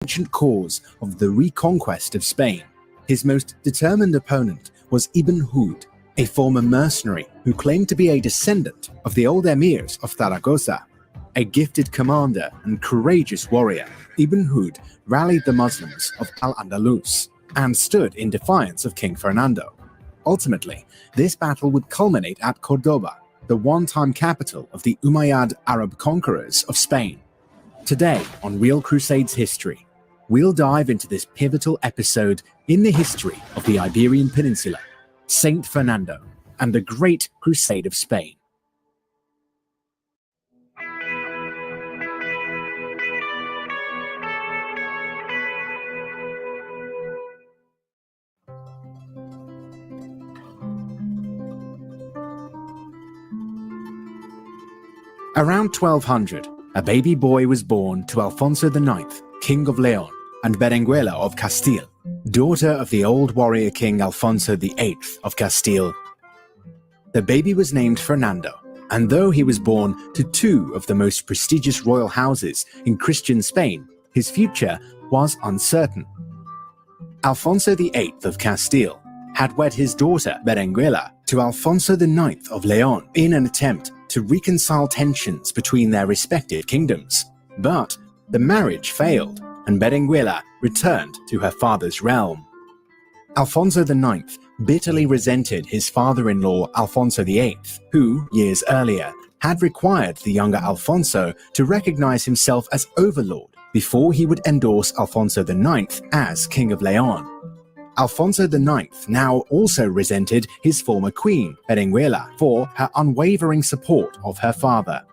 ancient cause of the reconquest of Spain. His most determined opponent was Ibn Hud, a former mercenary who claimed to be a descendant of the old emirs of Zaragoza. A gifted commander and courageous warrior, Ibn Hud rallied the Muslims of Al-Andalus and stood in defiance of King Fernando. Ultimately, this battle would culminate at Cordoba, the one-time capital of the Umayyad Arab conquerors of Spain. Today, on Real Crusades History, we'll dive into this pivotal episode in the history of the Iberian Peninsula, Saint Fernando, and the Great Crusade of Spain. Around 1200, a baby boy was born to Alfonso IX, King of Leon, and Berenguela of Castile, daughter of the old warrior king Alfonso VIII of Castile. The baby was named Fernando, and though he was born to two of the most prestigious royal houses in Christian Spain, his future was uncertain. Alfonso VIII of Castile had wed his daughter Berenguela to Alfonso IX of Leon in an attempt to reconcile tensions between their respective kingdoms. But the marriage failed, and Berenguela returned to her father's realm. Alfonso IX bitterly resented his father-in-law Alfonso VIII, who, years earlier, had required the younger Alfonso to recognize himself as overlord before he would endorse Alfonso IX as King of Leon. Alfonso IX now also resented his former queen, Berenguela, for her unwavering support of her father.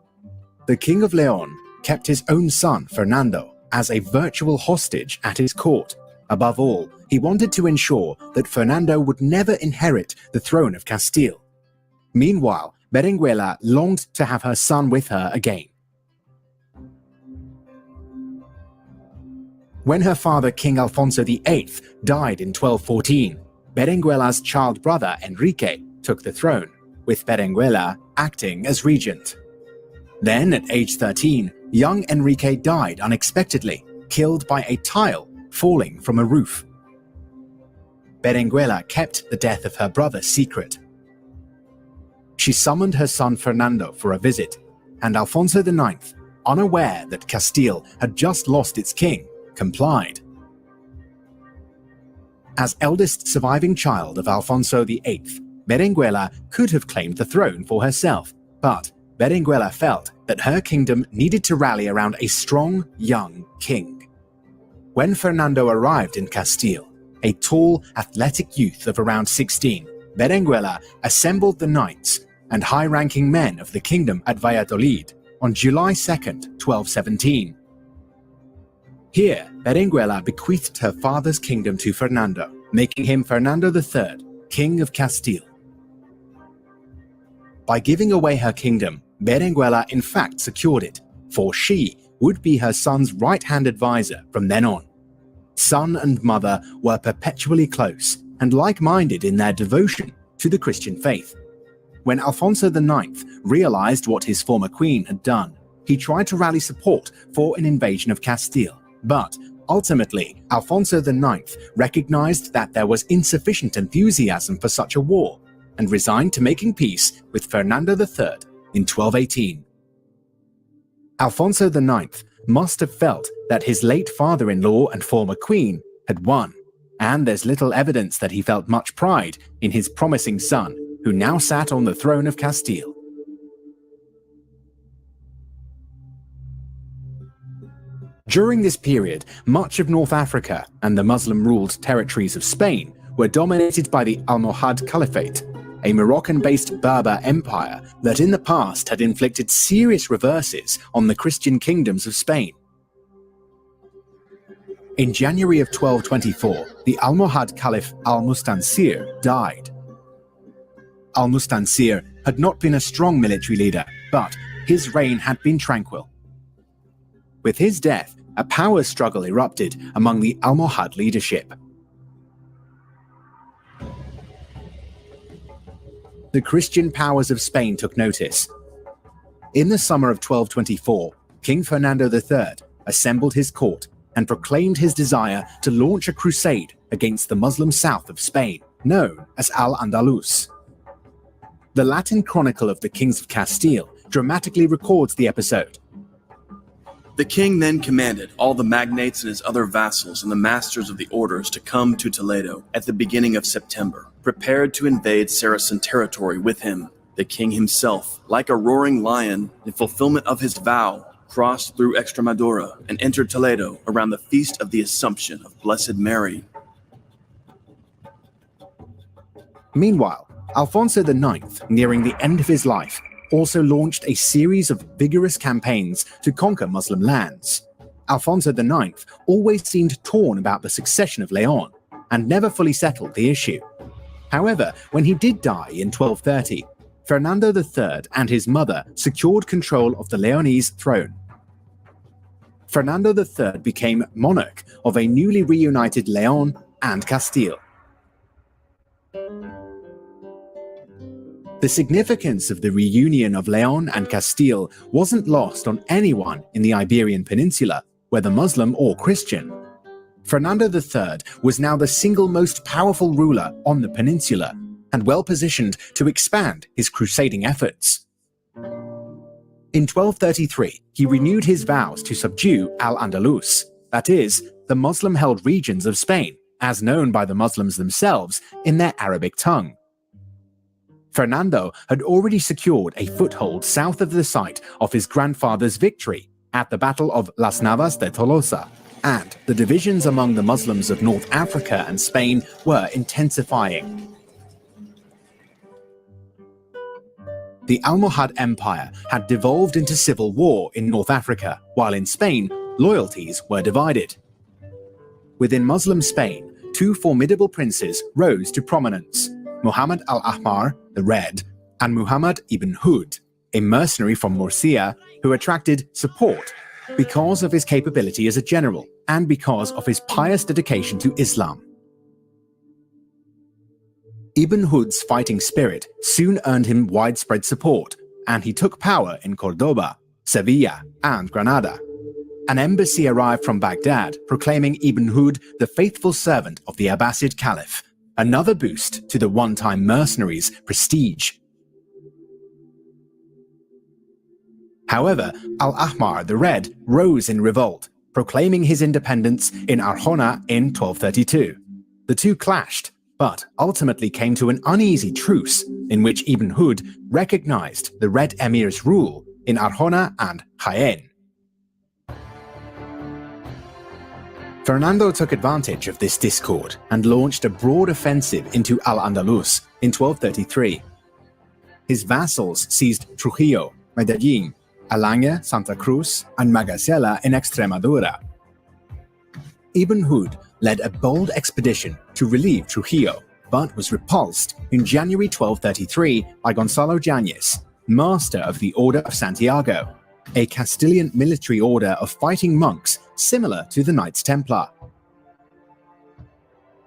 The King of Leon kept his own son, Fernando, as a virtual hostage at his court. Above all, he wanted to ensure that Fernando would never inherit the throne of Castile. Meanwhile, Berenguela longed to have her son with her again. When her father, King Alfonso VIII, died in 1214, Berenguela's child brother Enrique took the throne, with Berenguela acting as regent. Then, at age 13, young Enrique died unexpectedly, killed by a tile falling from a roof. Berenguela kept the death of her brother secret. She summoned her son Fernando for a visit, and Alfonso IX, unaware that Castile had just lost its king, complied. As eldest surviving child of Alfonso VIII, Berenguela could have claimed the throne for herself, but Berenguela felt that her kingdom needed to rally around a strong, young king. When Fernando arrived in Castile, a tall, athletic youth of around 16, Berenguela assembled the knights and high-ranking men of the kingdom at Valladolid on July 2nd, 1217. Here, Berenguela bequeathed her father's kingdom to Fernando, making him Fernando III, King of Castile. By giving away her kingdom, Berenguela in fact secured it, for she would be her son's right-hand advisor from then on. Son and mother were perpetually close and like-minded in their devotion to the Christian faith. When Alfonso IX realized what his former queen had done, he tried to rally support for an invasion of Castile. But ultimately, Alfonso IX recognized that there was insufficient enthusiasm for such a war and resigned to making peace with Fernando III in 1218. Alfonso IX must have felt that his late father-in-law and former queen had won, and there's little evidence that he felt much pride in his promising son, who now sat on the throne of Castile. During this period, much of North Africa and the Muslim-ruled territories of Spain were dominated by the Almohad Caliphate, a Moroccan-based Berber empire that in the past had inflicted serious reverses on the Christian kingdoms of Spain. In January of 1224, the Almohad Caliph Al-Mustansir died. Al-Mustansir had not been a strong military leader, but his reign had been tranquil. With his death, a power struggle erupted among the Almohad leadership. The Christian powers of Spain took notice. In the summer of 1224, King Fernando III assembled his court and proclaimed his desire to launch a crusade against the Muslim south of Spain, known as Al-Andalus. The Latin Chronicle of the Kings of Castile dramatically records the episode. The king then commanded all the magnates and his other vassals and the masters of the orders to come to Toledo at the beginning of September, prepared to invade Saracen territory with him. The king himself, like a roaring lion, in fulfillment of his vow, crossed through Extremadura and entered Toledo around the Feast of the Assumption of Blessed Mary. Meanwhile, Alfonso IX, nearing the end of his life, also launched a series of vigorous campaigns to conquer Muslim lands. Alfonso IX always seemed torn about the succession of Leon and never fully settled the issue. However, when he did die in 1230, Fernando III and his mother secured control of the Leonese throne. Fernando III became monarch of a newly reunited Leon and Castile. The significance of the reunion of Leon and Castile wasn't lost on anyone in the Iberian Peninsula, whether Muslim or Christian. Fernando III was now the single most powerful ruler on the peninsula, and well positioned to expand his crusading efforts. In 1233, he renewed his vows to subdue Al-Andalus, that is, the Muslim-held regions of Spain, as known by the Muslims themselves in their Arabic tongue. Fernando had already secured a foothold south of the site of his grandfather's victory at the Battle of Las Navas de Tolosa, and the divisions among the Muslims of North Africa and Spain were intensifying. The Almohad Empire had devolved into civil war in North Africa, while in Spain, loyalties were divided. Within Muslim Spain, two formidable princes rose to prominence: Muhammad al-Ahmar, the Red, and Muhammad ibn Hud, a mercenary from Murcia who attracted support because of his capability as a general and because of his pious dedication to Islam. Ibn Hud's fighting spirit soon earned him widespread support, and he took power in Cordoba, Sevilla, and Granada. An embassy arrived from Baghdad proclaiming Ibn Hud the faithful servant of the Abbasid Caliph, another boost to the one-time mercenaries' prestige. However, Al-Ahmar the Red rose in revolt, proclaiming his independence in Arjona in 1232. The two clashed, but ultimately came to an uneasy truce in which Ibn Hud recognized the Red Emir's rule in Arjona and Jaén. Fernando took advantage of this discord and launched a broad offensive into Al-Andalus in 1233. His vassals seized Trujillo, Medellín, Alaña, Santa Cruz, and Magasela in Extremadura. Ibn Hud led a bold expedition to relieve Trujillo, but was repulsed in January 1233 by Gonzalo Yáñez, master of the Order of Santiago, a Castilian military order of fighting monks similar to the Knights Templar.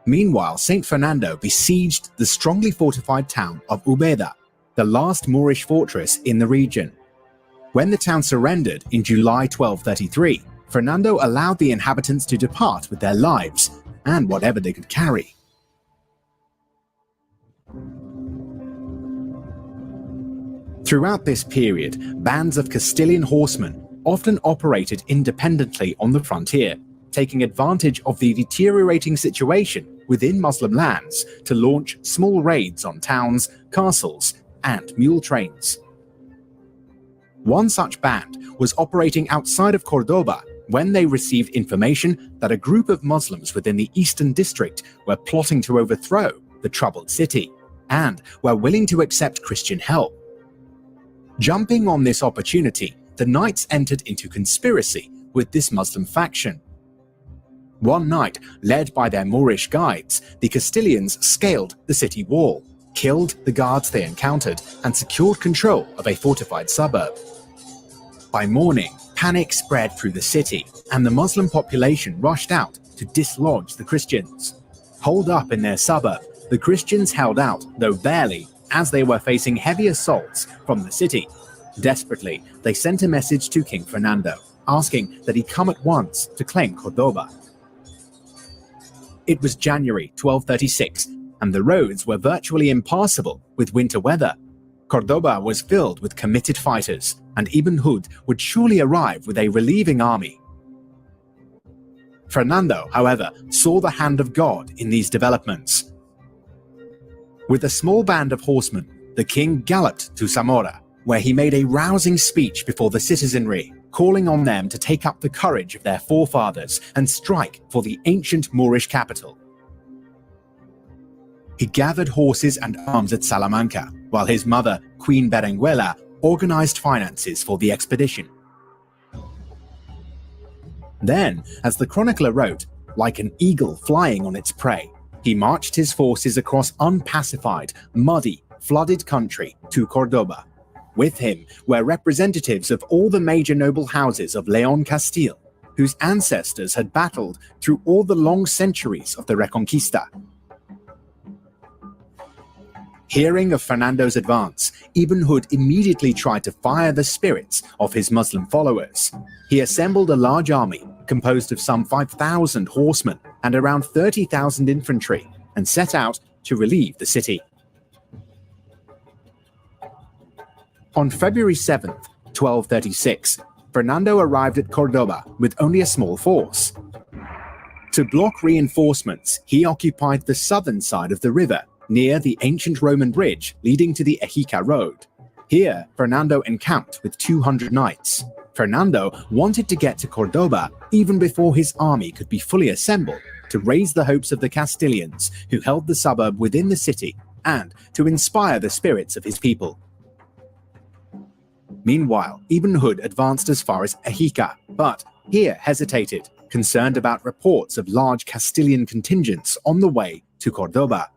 Meanwhile, Saint Fernando besieged the strongly fortified town of Ubeda, the last Moorish fortress in the region. When the town surrendered in July 1233, Fernando allowed the inhabitants to depart with their lives and whatever they could carry. Throughout this period, bands of Castilian horsemen often operated independently on the frontier, taking advantage of the deteriorating situation within Muslim lands to launch small raids on towns, castles, and mule trains. One such band was operating outside of Cordoba when they received information that a group of Muslims within the eastern district were plotting to overthrow the troubled city and were willing to accept Christian help. Jumping on this opportunity, the knights entered into conspiracy with this Muslim faction. One night, led by their Moorish guides, the Castilians scaled the city wall, killed the guards they encountered, and secured control of a fortified suburb. By morning, panic spread through the city, and the Muslim population rushed out to dislodge the Christians. Holed up in their suburb, the Christians held out, though barely, as they were facing heavy assaults from the city. Desperately, they sent a message to King Fernando, asking that he come at once to claim Cordoba. It was January 1236, and the roads were virtually impassable with winter weather. Cordoba was filled with committed fighters, and Ibn Hud would surely arrive with a relieving army. Fernando, however, saw the hand of God in these developments. With a small band of horsemen, the king galloped to Zamora, where he made a rousing speech before the citizenry, calling on them to take up the courage of their forefathers and strike for the ancient Moorish capital. He gathered horses and arms at Salamanca, while his mother, Queen Berenguela, organized finances for the expedition. Then, as the chronicler wrote, like an eagle flying on its prey, he marched his forces across unpacified, muddy, flooded country to Cordoba. With him were representatives of all the major noble houses of Leon Castile, whose ancestors had battled through all the long centuries of the Reconquista. Hearing of Fernando's advance, Ibn Hud immediately tried to fire the spirits of his Muslim followers. He assembled a large army composed of some 5,000 horsemen and around 30,000 infantry, and set out to relieve the city. On February 7th, 1236, Fernando arrived at Cordoba with only a small force. To block reinforcements, he occupied the southern side of the river, near the ancient Roman bridge leading to the Ejica road. Here, Fernando encamped with 200 knights. Fernando wanted to get to Cordoba even before his army could be fully assembled, to raise the hopes of the Castilians who held the suburb within the city, and to inspire the spirits of his people. Meanwhile, Ibn Hud advanced as far as Ejica, but here hesitated, concerned about reports of large Castilian contingents on the way to Cordoba.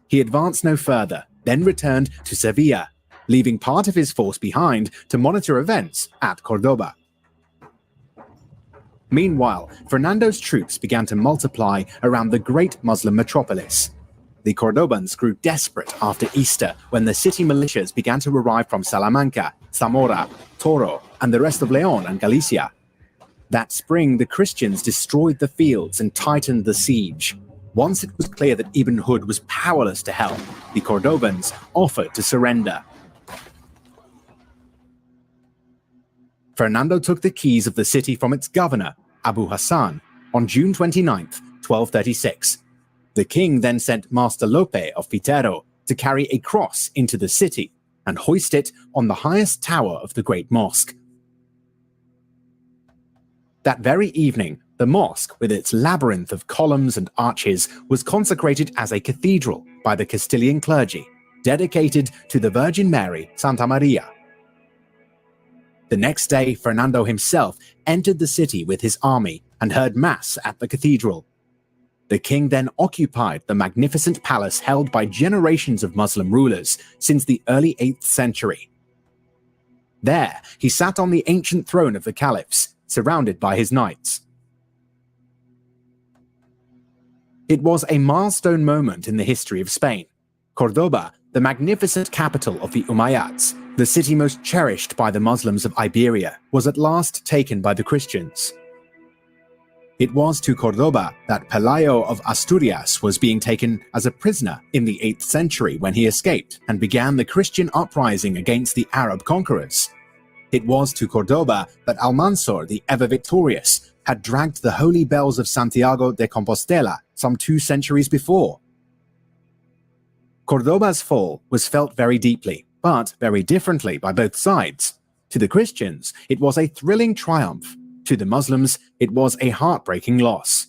He advanced no further, then returned to Sevilla, leaving part of his force behind to monitor events at Cordoba. Meanwhile, Fernando's troops began to multiply around the great Muslim metropolis. The Cordobans grew desperate after Easter when the city militias began to arrive from Salamanca, Zamora, Toro, and the rest of Leon and Galicia. That spring, the Christians destroyed the fields and tightened the siege. Once it was clear that Ibn Hud was powerless to help, the Cordobans offered to surrender. Fernando took the keys of the city from its governor, Abu Hassan, on June 29, 1236. The king then sent Master Lope of Fitero to carry a cross into the city and hoist it on the highest tower of the great mosque. That very evening, the mosque, with its labyrinth of columns and arches, was consecrated as a cathedral by the Castilian clergy, dedicated to the Virgin Mary, Santa Maria. The next day, Fernando himself entered the city with his army and heard mass at the cathedral. The king then occupied the magnificent palace held by generations of Muslim rulers since the early 8th century. There, he sat on the ancient throne of the caliphs, surrounded by his knights. It was a milestone moment in the history of Spain. Cordoba, the magnificent capital of the Umayyads, the city most cherished by the Muslims of Iberia, was at last taken by the Christians. It was to Cordoba that Pelayo of Asturias was being taken as a prisoner in the 8th century when he escaped and began the Christian uprising against the Arab conquerors. It was to Cordoba that Almanzor, the ever victorious, had dragged the holy bells of Santiago de Compostela some 2 centuries before. Cordoba's fall was felt very deeply, but very differently by both sides. To the Christians, it was a thrilling triumph. To the Muslims, it was a heartbreaking loss.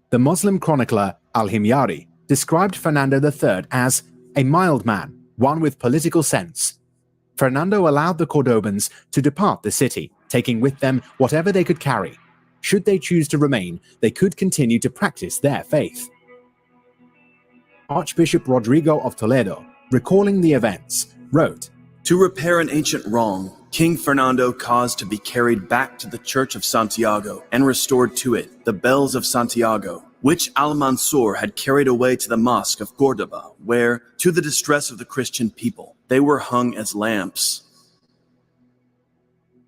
The Muslim chronicler Al-Himyari described Fernando III as a mild man, one with political sense. Fernando allowed the Cordobans to depart the city, taking with them whatever they could carry. Should they choose to remain, they could continue to practice their faith. Archbishop Rodrigo of Toledo, recalling the events, wrote, "To repair an ancient wrong, King Fernando caused to be carried back to the Church of Santiago and restored to it the bells of Santiago, which Almanzor had carried away to the Mosque of Córdoba, where, to the distress of the Christian people, they were hung as lamps."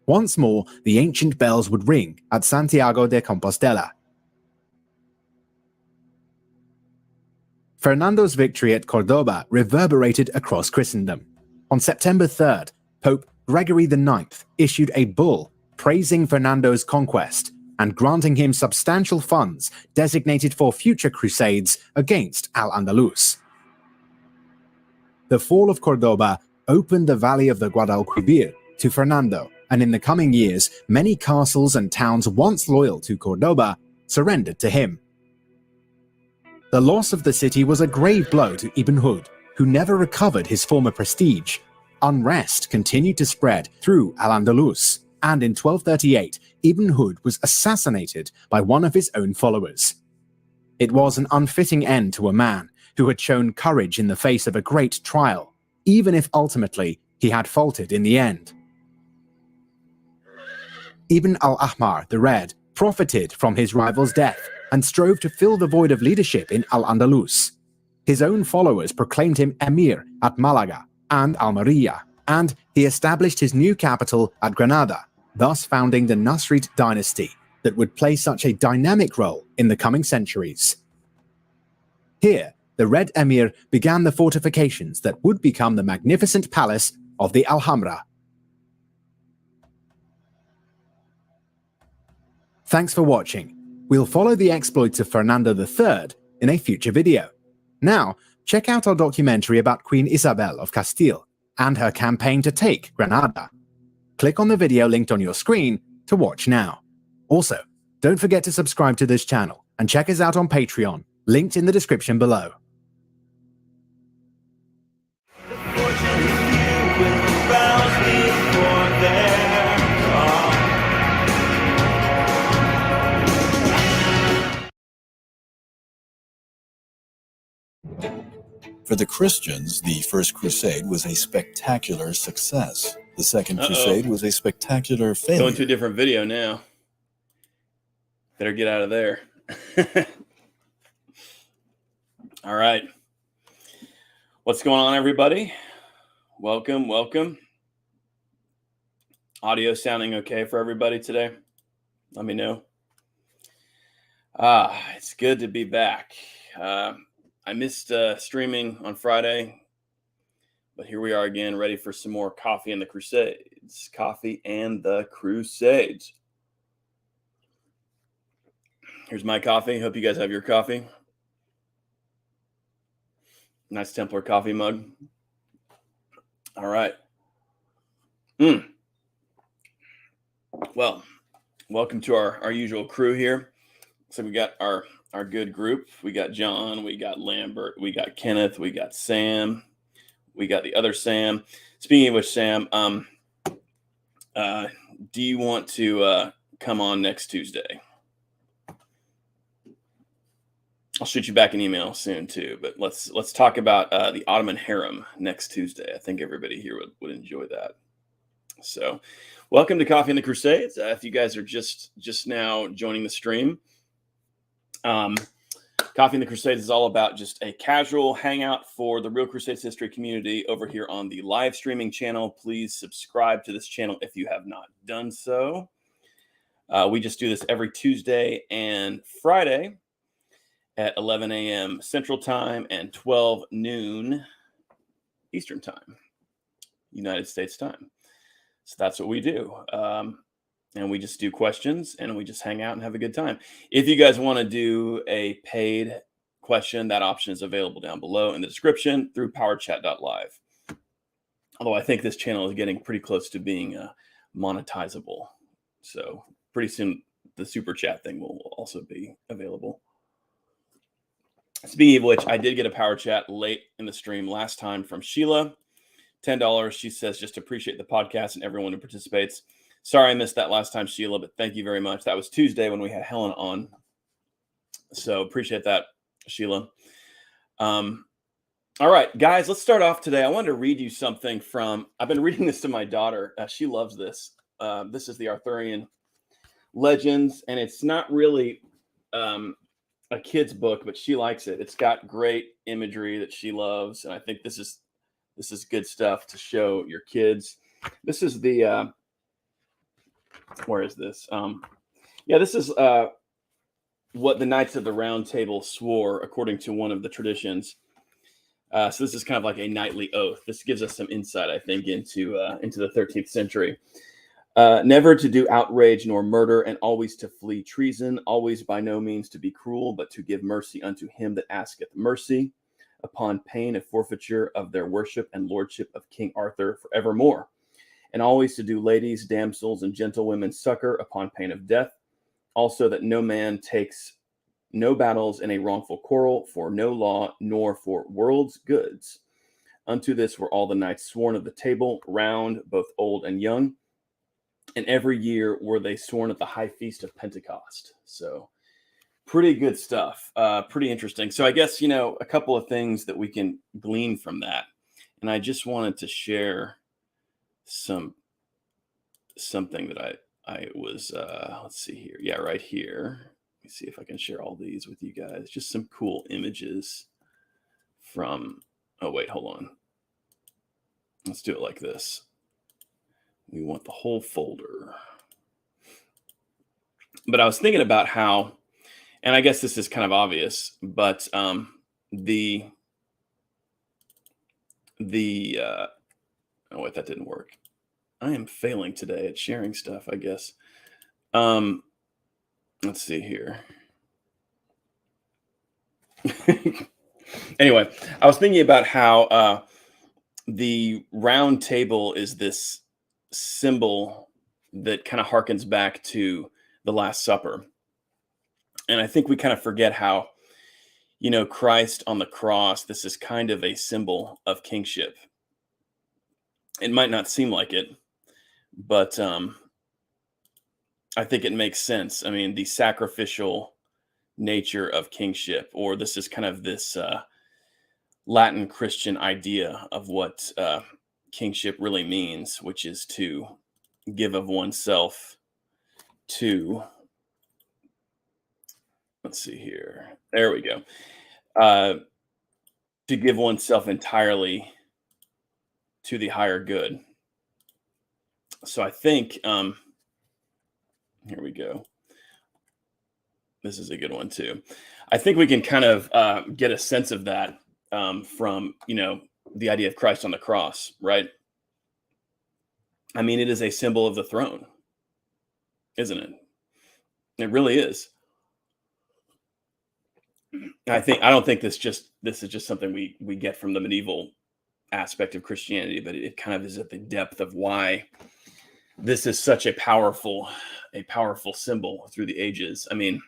Once more, the ancient bells would ring at Santiago de Compostela. Fernando's victory at Cordoba reverberated across Christendom. On September 3rd, Pope Gregory IX issued a bull praising Fernando's conquest and granting him substantial funds designated for future crusades against Al-Andalus. The fall of Cordoba opened the valley of the Guadalquivir to Fernando, and in the coming years, many castles and towns once loyal to Cordoba surrendered to him. The loss of the city was a grave blow to Ibn Hud, who never recovered his former prestige. Unrest continued to spread through Al-Andalus, and in 1238, Ibn Hud was assassinated by one of his own followers. It was an unfitting end to a man who had shown courage in the face of a great trial, even if ultimately he had faltered in the end. Ibn al-Ahmar the Red profited from his rival's death and strove to fill the void of leadership in Al-Andalus. His own followers proclaimed him emir at Malaga and Almeria, and he established his new capital at Granada, thus founding the Nasrid dynasty that would play such a dynamic role in the coming centuries. Here, the Red Emir began the fortifications that would become the magnificent palace of the Alhambra. Thanks for watching. We'll follow the exploits of Fernando III in a future video. Now, check out our documentary about Queen Isabel of Castile and her campaign to take Granada. Click on the video linked on your screen to watch now. Also, don't forget to subscribe to this channel and check us out on Patreon, linked in the description below. For the Christians, the First Crusade was a spectacular success. The Second Crusade was a spectacular failure. Going to a different video now. Better get out of there. All right. What's going on, everybody? Welcome, welcome. Audio sounding okay for everybody today? Let me know. It's good to be back. I missed streaming on Friday, but here we are again, ready for some more Coffee and the Crusades. Coffee and the Crusades. Here's my coffee. Hope you guys have your coffee. Nice Templar coffee mug. All right. Well, welcome to our usual crew here. So we got our good group. We got John, we got Lambert, we got Kenneth, we got Sam, we got the other Sam. Speaking of which, Sam, do you want to come on next Tuesday? I'll shoot you back an email soon too, but let's talk about the Ottoman harem next Tuesday. I think everybody here would enjoy that. So welcome to Coffee and the Crusades. If you guys are just now joining the stream, Coffee and the Crusades is all about just a casual hangout for the Real Crusades history community over here on the live streaming channel. Please subscribe to this channel if you have not done so. We just do this every Tuesday and Friday at 11 a.m. Central Time and 12 noon Eastern Time, United States time. So that's what we do. And we just do questions and we just hang out and have a good time. If you guys want to do a paid question, that option is available down below in the description through powerchat.live. Although I think this channel is getting pretty close to being monetizable. So pretty soon the super chat thing will also be available. Speaking of which, I did get a power chat late in the stream last time from Sheila. $10. She says, just appreciate the podcast and everyone who participates. Sorry I missed that last time, Sheila, but thank you very much. That was Tuesday when we had Helen on. So appreciate that, Sheila. All right, guys, let's start off today. I wanted to read you something from, I've been reading this to my daughter. She loves this. This is the Arthurian Legends, and it's not really a kid's book, but she likes it. It's got great imagery that she loves, and I think this is good stuff to show your kids. This is the where is this? Yeah, this is what the Knights of the Round Table swore according to one of the traditions. So this is kind of like a knightly oath. This gives us some insight, I think, into the 13th century. Never to do outrage nor murder, and always to flee treason, always by no means to be cruel, but to give mercy unto him that asketh mercy, upon pain of forfeiture of their worship and lordship of King Arthur forevermore. And always to do ladies, damsels, and gentlewomen succor upon pain of death. Also that no man takes no battles in a wrongful quarrel, for no law, nor for world's goods. Unto this were all the knights sworn of the Table Round, both old and young. And every year were they sworn at the high feast of Pentecost. So pretty good stuff. Pretty interesting. So I guess, a couple of things that we can glean from that. And I just wanted to share something that I was, let's see here. Yeah, right here. Let me see if I can share all these with you guys. Just some cool images from, oh wait, hold on. Let's do it like this. We want the whole folder. But I was thinking about how, and I guess this is kind of obvious, but oh wait, that didn't work. I am failing today at sharing stuff, I guess. Let's see here. Anyway, I was thinking about how the round table is this symbol that kind of harkens back to the Last Supper. And I think we kind of forget how, Christ on the cross, this is kind of a symbol of kingship. It might not seem like it, but I think it makes sense. I mean, the sacrificial nature of kingship, or this is kind of this Latin Christian idea of what kingship really means, which is to give of oneself to, let's see here. There we go. To give oneself entirely to the higher good. So I think, here we go. This is a good one too. I think we can kind of get a sense of that from, the idea of Christ on the cross, right? I mean, it is a symbol of the throne, isn't it? It really is. I don't think this is just something we get from the medieval aspect of Christianity, but it kind of is at the depth of why this is such a powerful symbol through the ages. I mean,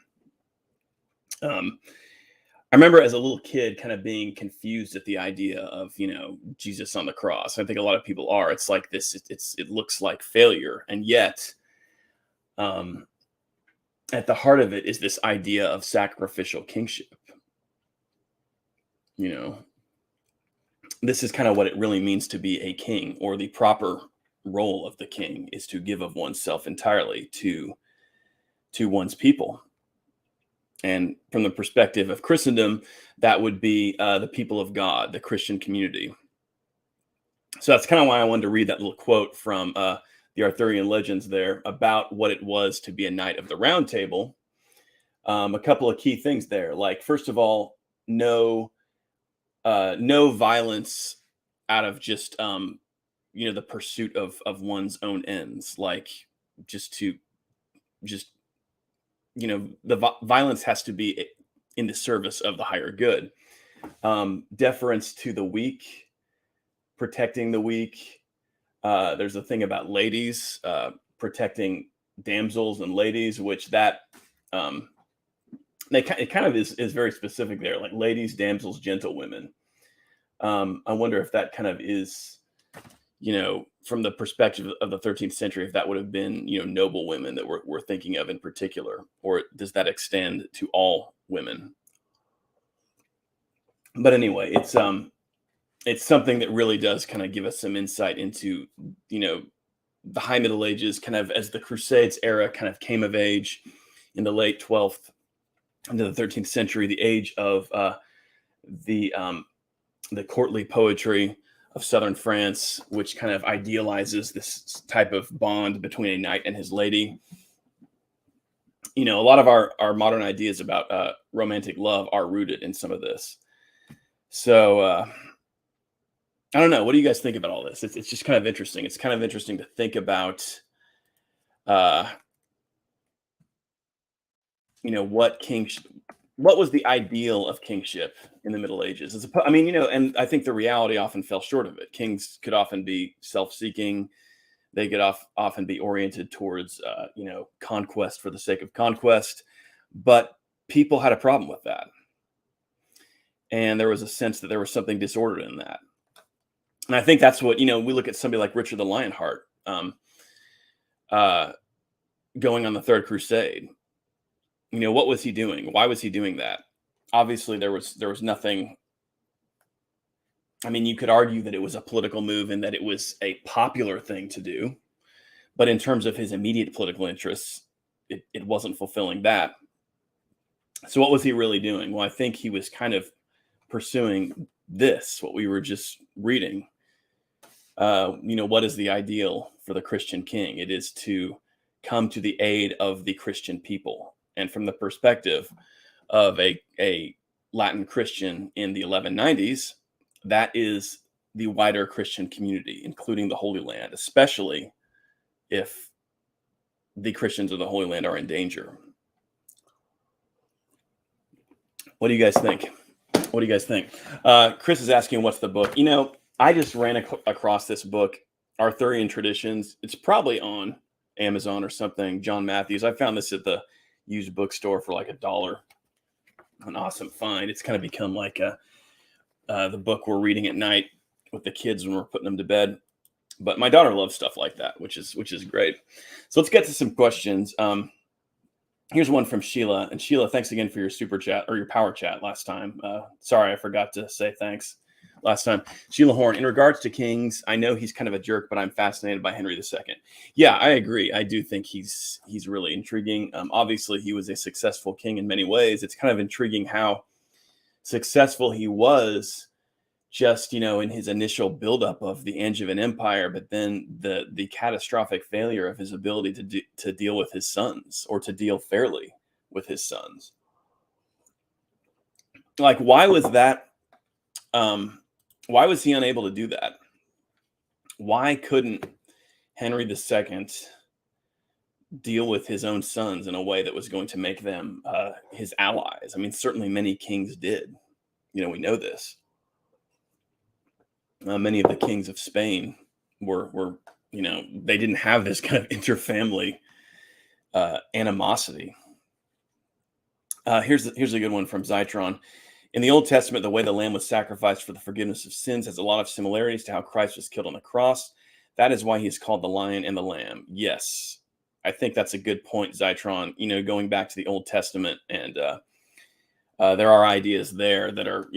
I remember as a little kid kind of being confused at the idea of, Jesus on the cross. I think a lot of people are. It's like this, it looks like failure. And yet, at the heart of it is this idea of sacrificial kingship. This is kind of what it really means to be a king, or the proper role of the king is to give of oneself entirely to one's people. And from the perspective of Christendom, that would be the people of God, the Christian community. So that's kind of why I wanted to read that little quote from the Arthurian Legends there about what it was to be a Knight of the Round Table. A couple of key things there. Like, first of all, no violence out of just, the pursuit of one's own ends. Like, violence has to be in the service of the higher good. Deference to the weak, protecting the weak. There's a thing about ladies, protecting damsels and ladies, which that it kind of is very specific there, like ladies, damsels, gentlewomen. I wonder if that kind of is, from the perspective of the 13th century, if that would have been, noble women that we're thinking of in particular, or does that extend to all women? But anyway, it's something that really does kind of give us some insight into, the High Middle Ages, kind of as the Crusades era kind of came of age in the late 12th into the 13th century, the age of the courtly poetry, southern France, which kind of idealizes this type of bond between a knight and his lady. A lot of our modern ideas about romantic love are rooted in some of this. So I don't know. What do you guys think about all this? It's just kind of interesting. It's kind of interesting to think about, what was the ideal of kingship in the Middle Ages? And I think the reality often fell short of it. Kings could often be self-seeking. They could often be oriented towards, conquest for the sake of conquest. But people had a problem with that. And there was a sense that there was something disordered in that. And I think that's what, we look at somebody like Richard the Lionheart going on the Third Crusade. What was he doing? Why was he doing that? Obviously, there was nothing. You could argue that it was a political move and that it was a popular thing to do. But in terms of his immediate political interests, it wasn't fulfilling that. So what was he really doing? Well, I think he was kind of pursuing this, what we were just reading. What is the ideal for the Christian king? It is to come to the aid of the Christian people. And from the perspective of a Latin Christian in the 1190s, that is the wider Christian community, including the Holy Land, especially if the Christians of the Holy Land are in danger. What do you guys think? Chris is asking, what's the book? I just ran across this book, Arthurian Traditions. It's probably on Amazon or something. John Matthews. I found this at the used bookstore for like $1. An awesome find. It's kind of become like the book we're reading at night with the kids when we're putting them to bed. But my daughter loves stuff like that, which is great. So let's get to some questions. Here's one from Sheila. And Sheila, thanks again for your super chat or your power chat last time. Sorry, I forgot to say thanks last time. Sheila Horn, in regards to kings, I know he's kind of a jerk, but I'm fascinated by Henry II. Yeah, I agree. I do think he's really intriguing. Obviously, he was a successful king in many ways. It's kind of intriguing how successful he was just, in his initial buildup of the Angevin Empire, but then the catastrophic failure of his ability to deal with his sons, or to deal fairly with his sons. Like, why was that? Why was he unable to do that? Why couldn't Henry II deal with his own sons in a way that was going to make them his allies? Certainly many kings did. We know this. Many of the kings of Spain were they didn't have this kind of interfamily animosity. Here's a good one from Zytron. In the Old Testament, the way the lamb was sacrificed for the forgiveness of sins has a lot of similarities to how Christ was killed on the cross. That is why he is called the lion and the lamb. Yes, I think that's a good point, Zytron. Going back to the Old Testament, and there are ideas there that are,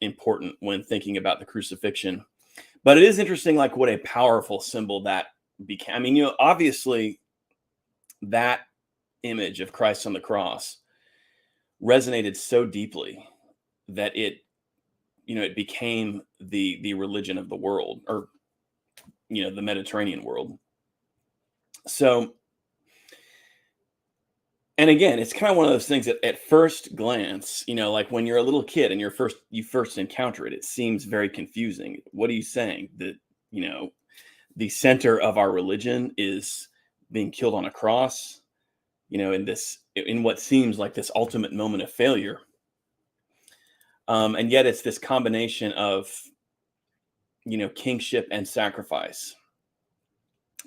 important when thinking about the crucifixion. But it is interesting, like, what a powerful symbol that became. Obviously, that image of Christ on the cross resonated so deeply that it became the religion of the world, or the Mediterranean world. So, and again, it's kind of one of those things that at first glance, like when you're a little kid and you first encounter it, it seems very confusing. What are you saying? That the center of our religion is being killed on a cross, in what seems like this ultimate moment of failure. And yet it's this combination of, kingship and sacrifice.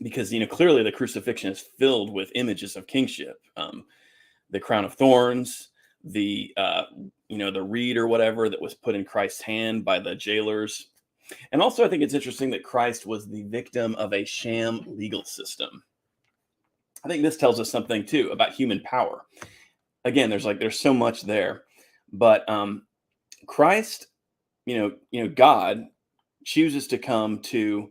Because, clearly the crucifixion is filled with images of kingship. The crown of thorns, the reed or whatever that was put in Christ's hand by the jailers. And also, I think it's interesting that Christ was the victim of a sham legal system. I think this tells us something, too, about human power. Again, there's so much there. But Christ, God chooses to come to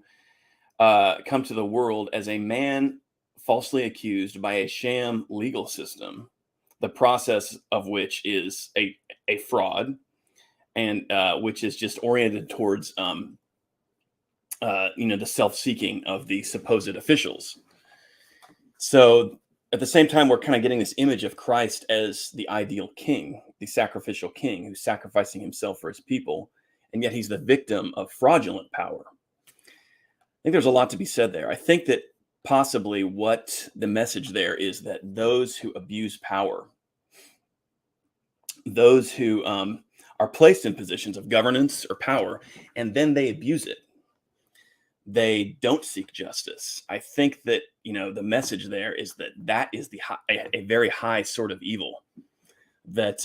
the world as a man falsely accused by a sham legal system, the process of which is a fraud, and which is just oriented towards the self-seeking of the supposed officials. So at the same time, we're kind of getting this image of Christ as the ideal king, the sacrificial king who's sacrificing himself for his people, and yet he's the victim of fraudulent power. I think there's a lot to be said there. I think that possibly what the message there is that those who abuse power, those who are placed in positions of governance or power, and then they abuse it, they don't seek justice. I think that, the message there is that that is a very high sort of evil that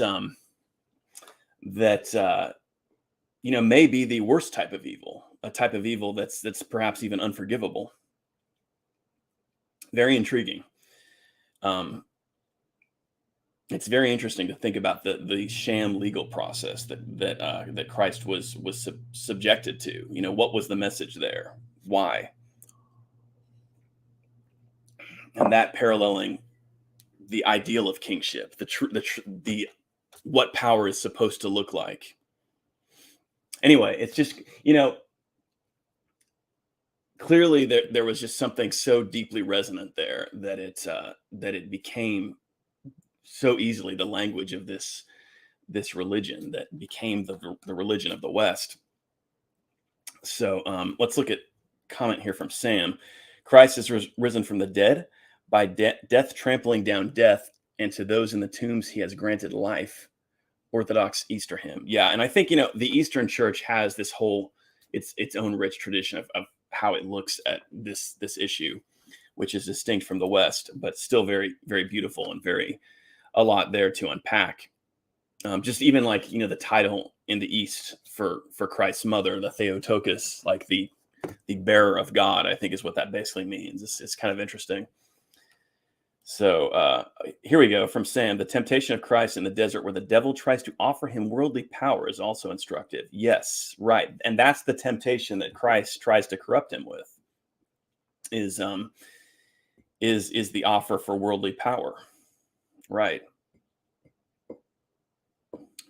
may be the worst type of evil, a type of evil that's perhaps even unforgivable. Very intriguing. It's very interesting to think about the sham legal process that Christ was subjected to. What was the message there? Why? And that paralleling the ideal of kingship, the what power is supposed to look like. Anyway, it's just, clearly there was just something so deeply resonant there that it became so easily the language of this religion that became the religion of the West. So let's look at comment here from Sam. Christ has risen from the dead by death trampling down death, and to those in the tombs he has granted life. Orthodox Easter hymn. Yeah, and I think the Eastern Church has this whole its own rich tradition of how it looks at this issue, which is distinct from the West, but still very, very beautiful and a lot there to unpack. Just even like the title in the East for Christ's mother, the Theotokos, like the bearer of God, I think is what that basically means. It's kind of interesting. So here we go from Sam. The temptation of Christ in the desert where the devil tries to offer him worldly power is also instructive. Yes, right. And that's the temptation that Christ tries to corrupt him with is the offer for worldly power. Right.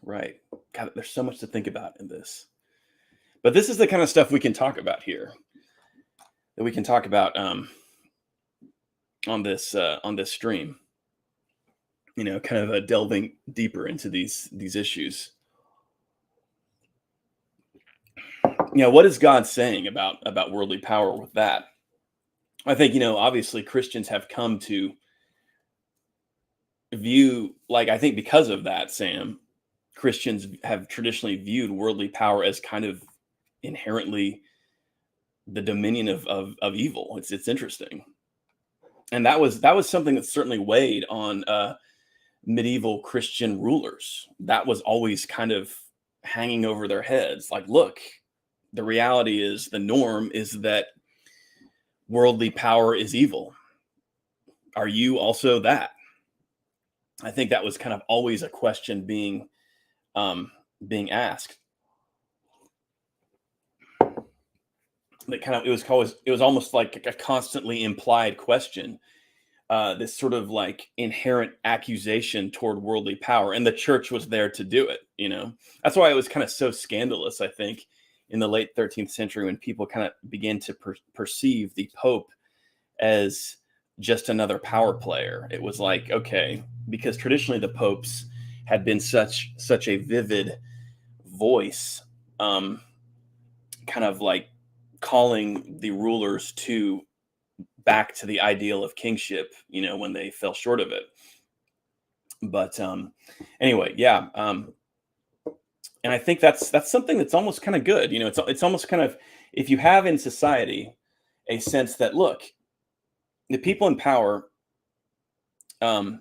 Right. God, there's so much to think about in this. But this is the kind of stuff we can talk about here. That we can talk about on this stream, kind of delving deeper into these issues. What is God saying about worldly power with that? I think, obviously Christians have come to view, I think because of that, Sam, Christians have traditionally viewed worldly power as kind of inherently the dominion of evil. It's interesting. And that was something that certainly weighed on medieval Christian rulers. That was always kind of hanging over their heads. Like, look, the reality is, the norm is that worldly power is evil. Are you also that? I think that was kind of always a question being asked. That kind of it was almost like a constantly implied question, this sort of like inherent accusation toward worldly power, and the church was there to do it. That's why it was kind of so scandalous, I think, in the late 13th century when people kind of began to perceive the Pope as just another power player. It was like, okay, because traditionally the popes had been such a vivid voice, kind of like calling the rulers back to the ideal of kingship, when they fell short of it. But anyway, yeah. And I think that's something that's almost kind of good. It's almost kind of, if you have in society a sense that, look, the people in power, they're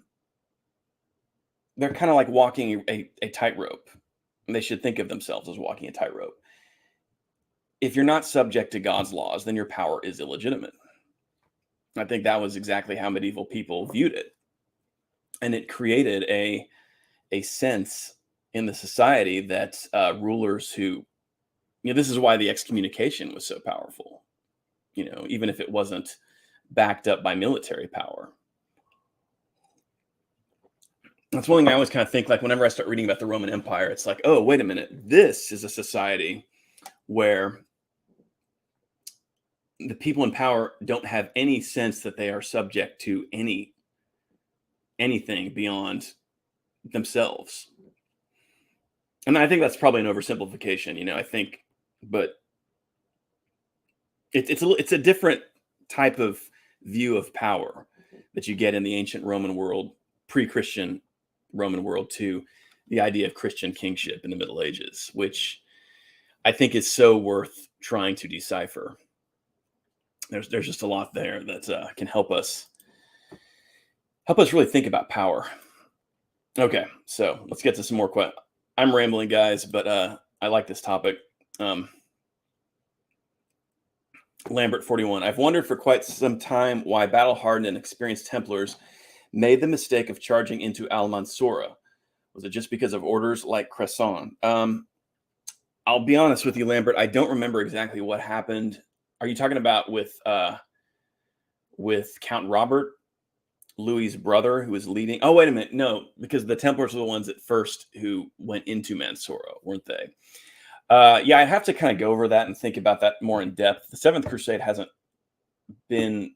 kind of like walking a tightrope. They should think of themselves as walking a tightrope. If you're not subject to God's laws, then your power is illegitimate. I think that was exactly how medieval people viewed it. And it created a sense in the society that rulers who, this is why the excommunication was so powerful, even if it wasn't backed up by military power. That's one thing I always kind of think, like whenever I start reading about the Roman Empire, it's like, oh, wait a minute. This is a society where the people in power don't have any sense that they are subject to anything beyond themselves. And I think that's probably an oversimplification, I think, but it's a different type of view of power that you get in the ancient Roman world, pre-Christian Roman world, to the idea of Christian kingship in the Middle Ages, which I think is so worth trying to decipher. There's just a lot there that can help us really think about power. Okay, so let's get to some more questions. I'm rambling, guys, but I like this topic. Lambert 41. I've wondered for quite some time why battle-hardened and experienced Templars made the mistake of charging into Al-Mansura. Was it just because of orders like Crusade? I'll be honest with you, Lambert. I don't remember exactly what happened. Are you talking about with Count Robert, Louis's brother, who was leading? Oh, wait a minute. No, because the Templars were the ones at first who went into Mansoura, weren't they? Yeah, I have to kind of go over that and think about that more in depth. The Seventh Crusade hasn't been,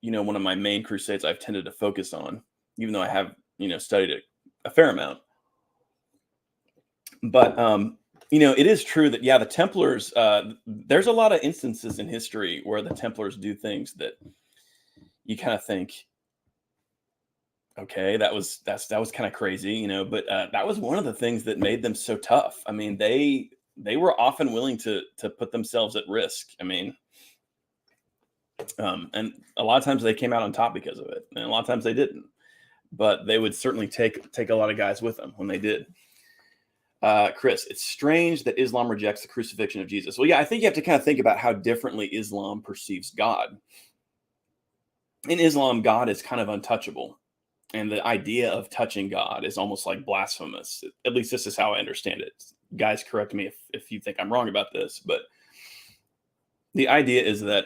one of my main crusades I've tended to focus on, even though I have, studied it a fair amount. But, it is true that, yeah, the Templars, there's a lot of instances in history where the Templars do things that you kind of think, okay, that was kind of crazy, but that was one of the things that made them so tough. I mean, they were often willing to put themselves at risk. I mean, and a lot of times they came out on top because of it, and a lot of times they didn't. But they would certainly take a lot of guys with them when they did. Chris, it's strange that Islam rejects the crucifixion of Jesus. Well, yeah, I think you have to kind of think about how differently Islam perceives God. In Islam, God is kind of untouchable. And the idea of touching God is almost like blasphemous. At least this is how I understand it. Guys, correct me if you think I'm wrong about this. But the idea is that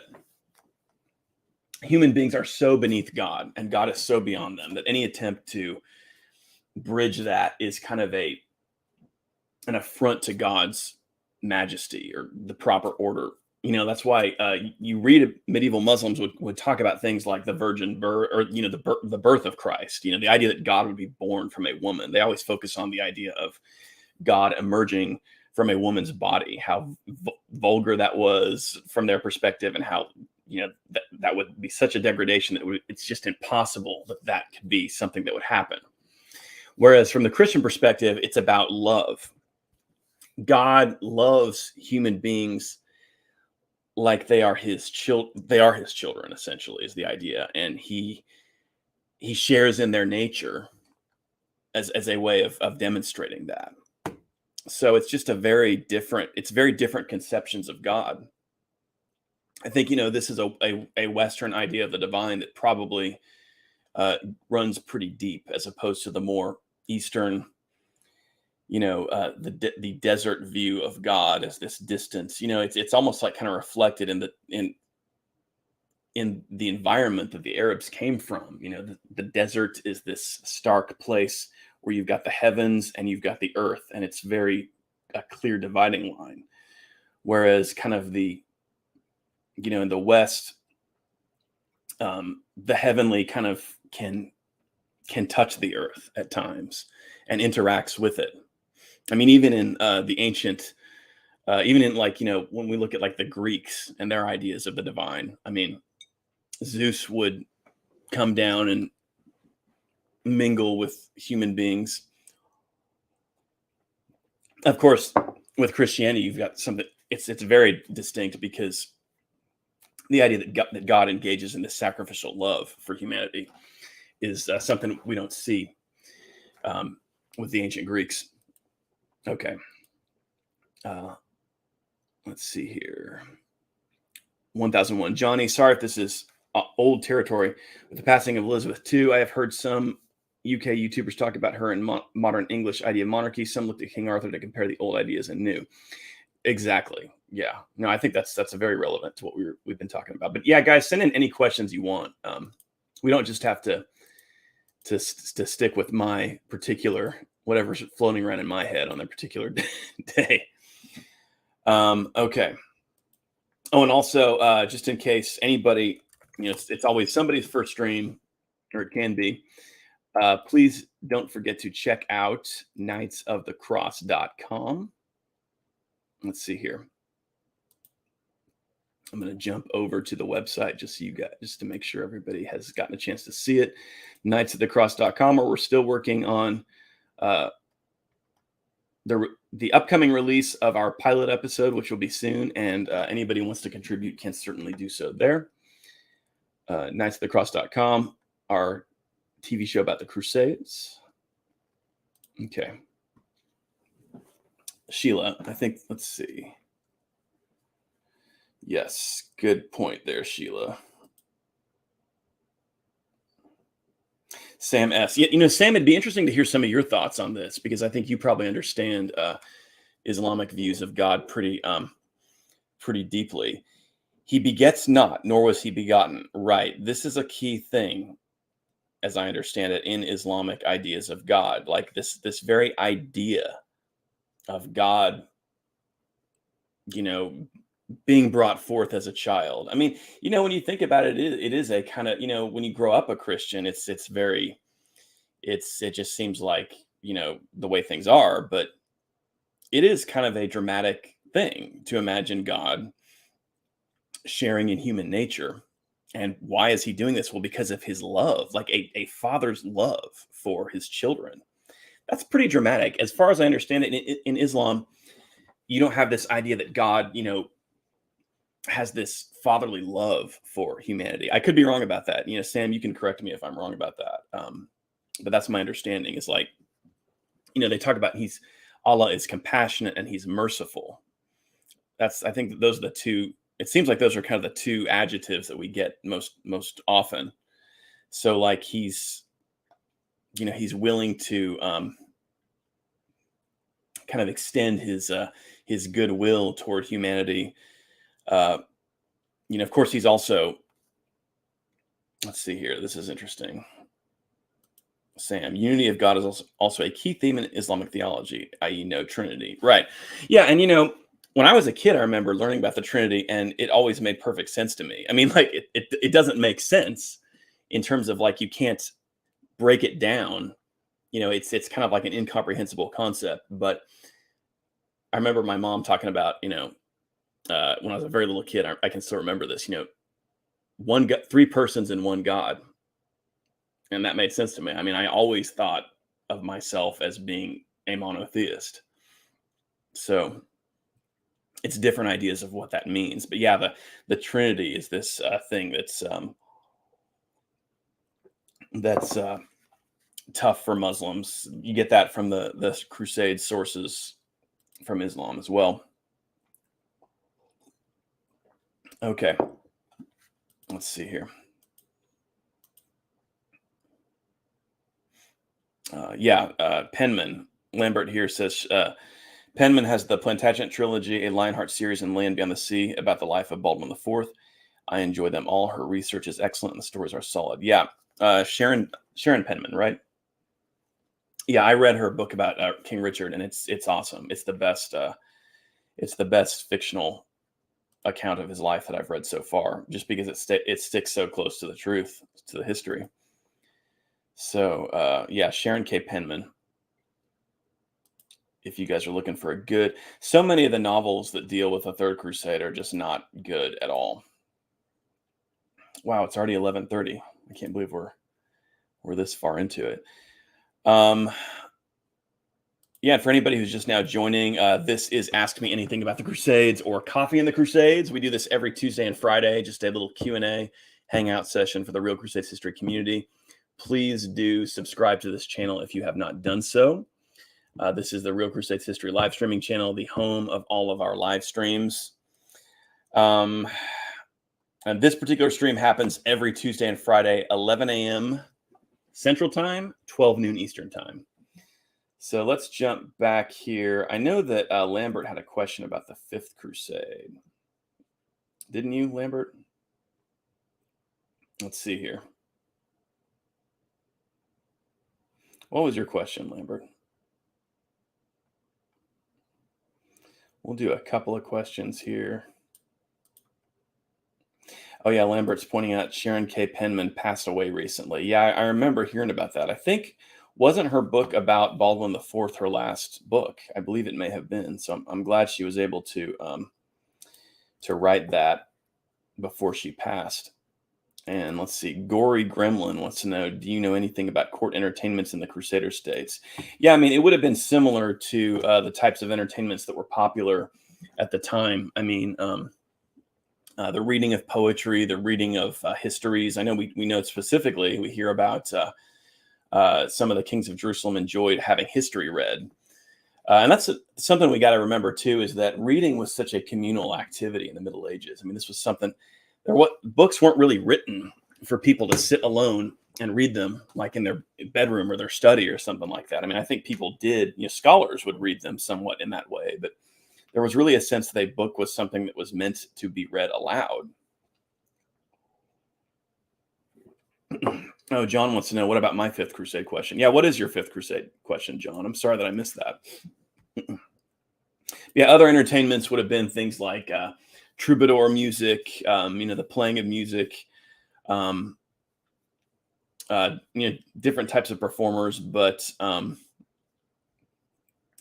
human beings are so beneath God, and God is so beyond them, that any attempt to bridge that is kind of an affront to God's majesty or the proper order. That's why you read medieval Muslims would talk about things like the virgin birth, or the birth of Christ. The idea that God would be born from a woman. They always focus on the idea of God emerging from a woman's body, how vulgar that was from their perspective, and how that would be such a degradation that it's just impossible that could be something that would happen. Whereas from the Christian perspective, it's about love. God loves human beings like they are his children, essentially, is the idea. And he shares in their nature as a way of demonstrating that. So it's just very different conceptions of God. I think, this is a Western idea of the divine that probably runs pretty deep, as opposed to the more Eastern, the desert view of God as this distance. It's almost like kind of reflected in the environment that the Arabs came from. The desert is this stark place where you've got the heavens and you've got the earth, and it's very a clear dividing line. Whereas kind of in the West, the heavenly kind of can touch the earth at times and interacts with it. I mean, even in the ancient, even in when we look at like the Greeks and their ideas of the divine, I mean, Zeus would come down and mingle with human beings. Of course, with Christianity, you've got something. It's very distinct, because the idea that God engages in this sacrificial love for humanity is something we don't see with the ancient Greeks. Okay. Let's see here. 1001. Johnny, sorry if this is old territory. With the passing of Elizabeth II, I have heard some UK YouTubers talk about her in modern English idea of monarchy. Some looked at King Arthur to compare the old ideas and new. Exactly. Yeah. No, I think that's very relevant to what we've been talking about. But yeah, guys, send in any questions you want. We don't just have to stick with my particular whatever's floating around in my head on that particular day. Okay. Oh, and also, just in case anybody, it's always somebody's first stream, or it can be. Please don't forget to check out knightsofthecross.com. Let's see here. I'm going to jump over to the website just to make sure everybody has gotten a chance to see it. knightsofthecross.com, where we're still working on the upcoming release of our pilot episode, which will be soon. And anybody who wants to contribute can certainly do so there. knightsofthecross.com, our TV show about the Crusades. Okay. Sheila, I think, let's see. Yes, good point there, Sheila. Sam S. Yeah, Sam, it'd be interesting to hear some of your thoughts on this, because I think you probably understand Islamic views of God pretty deeply. He begets not, nor was he begotten. Right. This is a key thing, as I understand it, in Islamic ideas of God. Like this very idea of God, being brought forth as a child. I mean, when you think about it, it is a kind of, when you grow up a Christian, it just seems like, the way things are, but it is kind of a dramatic thing to imagine God sharing in human nature. And why is he doing this? Well, because of his love, like a father's love for his children. That's pretty dramatic. As far as I understand it, in Islam, you don't have this idea that God, has this fatherly love for humanity. I could be wrong about that. Sam, you can correct me if I'm wrong about that. But that's my understanding, is like, they talk about Allah is compassionate and he's merciful. I think that those are the two. It seems like those are kind of the two adjectives that we get most often. So like he's willing to kind of extend his goodwill toward humanity. Of course, he's also, let's see here. This is interesting. Sam, unity of God is also a key theme in Islamic theology, i.e. no Trinity. Right. Yeah. And, when I was a kid, I remember learning about the Trinity, and it always made perfect sense to me. I mean, like it doesn't make sense in terms of like, you can't break it down. It's kind of like an incomprehensible concept. But I remember my mom talking about, when I was a very little kid, I can still remember this, three persons in one God. And that made sense to me. I mean, I always thought of myself as being a monotheist. So it's different ideas of what that means. But yeah, the Trinity is this thing that's tough for Muslims. You get that from the Crusade sources from Islam as well. Okay. Let's see here. Penman. Lambert here says, Penman has the Plantagenet trilogy, a Lionheart series, and Land Beyond the Sea about the life of Baldwin IV. I enjoy them all. Her research is excellent and the stories are solid. Yeah. Sharon Penman, right? Yeah, I read her book about King Richard, and it's awesome. It's the best fictional account of his life that I've read so far, just because it sticks so close to the truth, to the history. So Sharon K. Penman. If you guys are looking for so many of the novels that deal with the Third Crusade are just not good at all. Wow, it's already 11:30. I can't believe we're this far into it. For anybody who's just now joining, this is Ask Me Anything About the Crusades or Coffee in the Crusades. We do this every Tuesday and Friday, just a little Q&A hangout session for the Real Crusades history community. Please do subscribe to this channel if you have not done so. This is the Real Crusades History live streaming channel, the home of all of our live streams. And this particular stream happens every Tuesday and Friday, 11 a.m. Central Time, 12 noon Eastern Time. So let's jump back here. I know that Lambert had a question about the Fifth Crusade. Didn't you, Lambert? Let's see here. What was your question, Lambert? We'll do a couple of questions here. Oh yeah, Lambert's pointing out Sharon K. Penman passed away recently. Yeah, I remember hearing about that. I think wasn't her book about Baldwin the Fourth her last book? I believe it may have been. So I'm glad she was able to write that before she passed. And let's see, Gory Gremlin wants to know, do you know anything about court entertainments in the Crusader states? Yeah, I mean, it would have been similar to the types of entertainments that were popular at the time. I mean, the reading of poetry, the reading of histories. I know we know specifically, we hear about some of the kings of Jerusalem enjoyed having history read. And that's something we got to remember, too, is that reading was such a communal activity in the Middle Ages. I mean, this was something, books weren't really written for people to sit alone and read them like in their bedroom or their study or something like that. I mean, I think people did, scholars would read them somewhat in that way, but there was really a sense that a book was something that was meant to be read aloud. Oh, John wants to know, what about my Fifth Crusade question? Yeah, what is your Fifth Crusade question, John? I'm sorry that I missed that. Yeah, other entertainments would have been things like troubadour music, the playing of music, different types of performers. But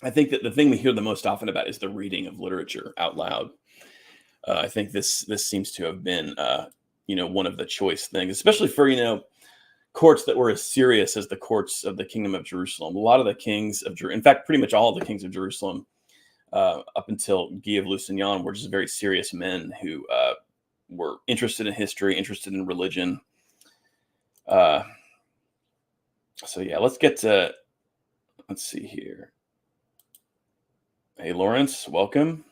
I think that the thing we hear the most often about is the reading of literature out loud. I think this seems to have been, one of the choice things, especially for, courts that were as serious as the courts of the Kingdom of Jerusalem. A lot of the kings of in fact, pretty much all of the kings of Jerusalem, up until Guy of Lusignan, were just very serious men who were interested in history, interested in religion. So yeah, let's see here. Hey, Lawrence, welcome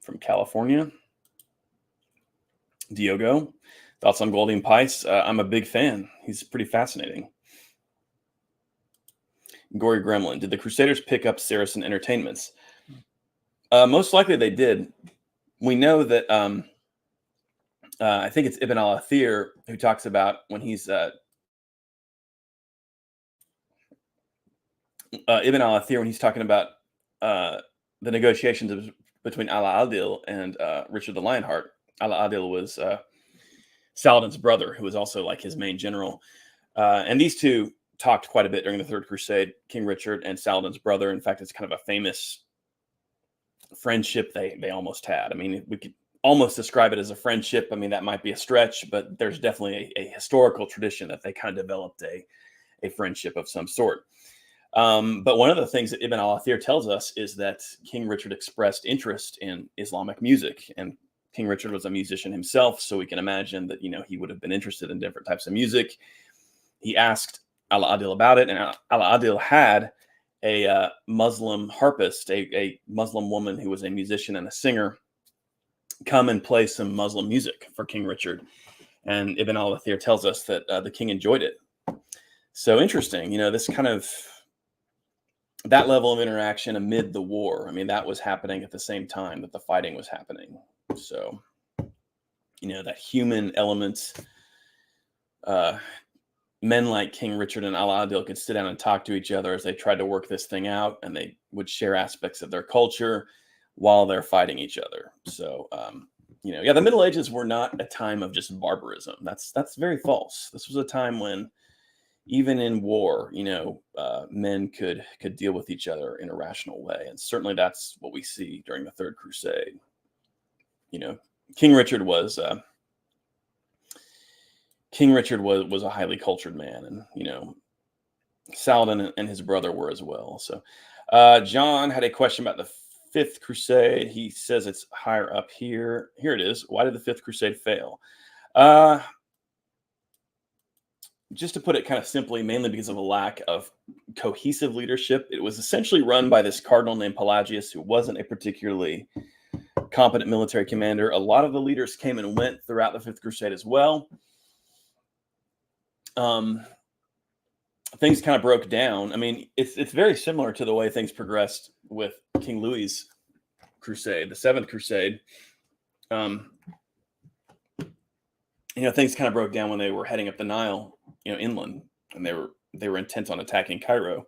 from California. Diogo, thoughts on Goldie and Pice? I'm a big fan. He's pretty fascinating. Gory Gremlin, did the Crusaders pick up Saracen entertainments? Most likely they did. We know that I think it's Ibn al-Athir who talks about when he's Ibn al-Athir when he's talking about the negotiations between Ala-Adil and Richard the Lionheart. Ala-Adil was Saladin's brother, who was also like his main general. And these two talked quite a bit during the Third Crusade, King Richard and Saladin's brother. In fact, it's kind of a famous friendship they almost had. I mean, we could almost describe it as a friendship. I mean, that might be a stretch, but there's definitely a historical tradition that they kind of developed a friendship of some sort. But one of the things that Ibn al-Athir tells us is that King Richard expressed interest in Islamic music, and King Richard was a musician himself, so we can imagine that, he would have been interested in different types of music. He asked Ala-Adil about it, and Ala-Adil had a Muslim harpist, a Muslim woman who was a musician and a singer, come and play some Muslim music for King Richard. And Ibn al-Athir tells us that the king enjoyed it. So interesting, this kind of, that level of interaction amid the war. I mean, that was happening at the same time that the fighting was happening. So, that human element, men like King Richard and Ala-Adil could sit down and talk to each other as they tried to work this thing out, and they would share aspects of their culture while they're fighting each other. So, the Middle Ages were not a time of just barbarism. That's very false. This was a time when, even in war, men could deal with each other in a rational way. And certainly that's what we see during the Third Crusade. King Richard was a highly cultured man, and, Saladin and his brother were as well. So John had a question about the Fifth Crusade. He says it's higher up here. Here it is. Why did the Fifth Crusade fail? Just to put it kind of simply, mainly because of a lack of cohesive leadership. It was essentially run by this cardinal named Pelagius, who wasn't a particularly competent military commander. A lot of the leaders came and went throughout the Fifth Crusade as well. Things kind of broke down. I mean, it's very similar to the way things progressed with King Louis's crusade, the Seventh Crusade. Things kind of broke down when they were heading up the Nile, inland, and they were intent on attacking Cairo.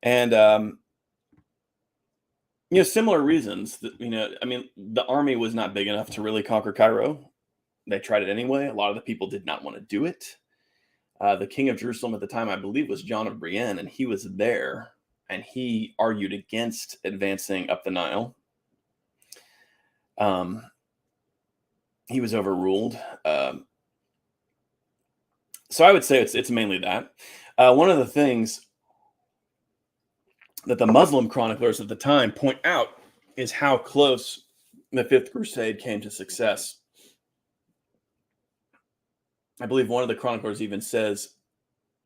And similar reasons that, the army was not big enough to really conquer Cairo. they tried it anyway. A lot of the people did not want to do it. The king of Jerusalem at the time, I believe, was John of Brienne, and he was there, and he argued against advancing up the Nile. He was overruled. So I would say it's mainly that. One of the things that the Muslim chroniclers at the time point out is how close the Fifth Crusade came to success. I believe one of the chroniclers even says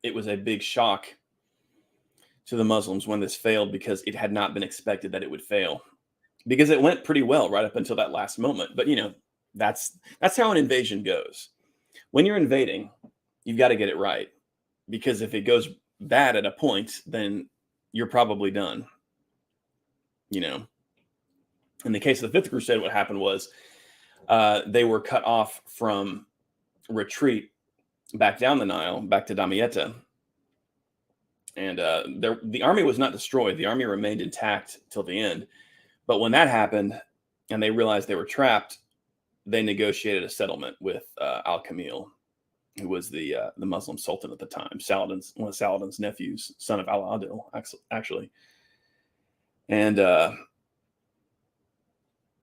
it was a big shock to the Muslims when this failed, because it had not been expected that it would fail, because it went pretty well right up until that last moment. But, you know, that's how an invasion goes. When you're invading, you've got to get it right, because if it goes bad at a point, then you're probably done. You know, in the case of the Fifth Crusade, what happened was they were cut off from retreat back down the Nile, back to Damietta. And the army was not destroyed. The army remained intact till the end. But when that happened and they realized they were trapped, they negotiated a settlement with Al-Kamil, who was the Muslim sultan at the time, one of Saladin's nephews, son of Al-Adil, actually. And